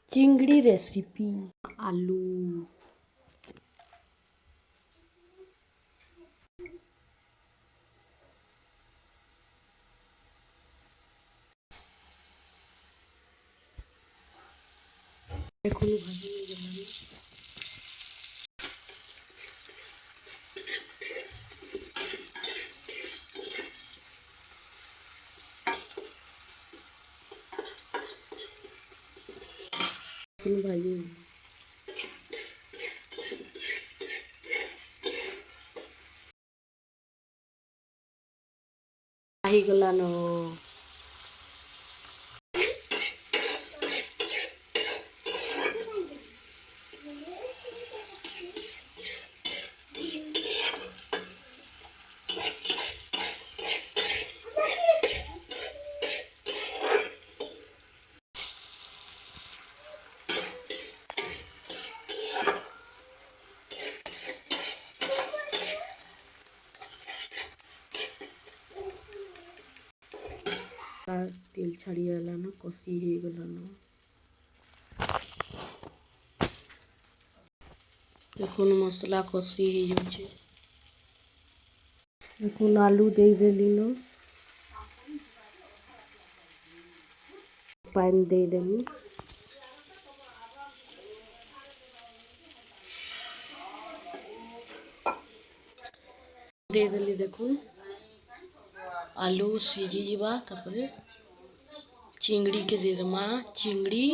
चिंगड़ी recipe आलू ভাজি ହେଇଗଲାନ। तेल छाड़ीगलान कषी ହେଇଗଲାନ। देखुन मसला कषी हो जाउछे। देखुन आलू दे देलीन, पानी दे देली। दे देली देखुन आलू सीझी जीवा तापरे चिंगड़ी के दे दमा चिंगड़ी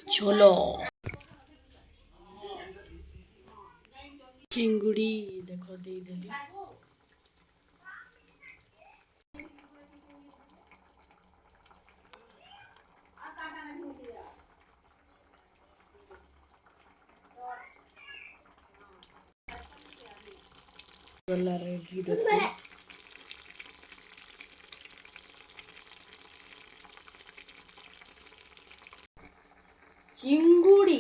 झोलो चिंगड़ी देखो दे देली। गला रेडी देखो चिंगुड़ी।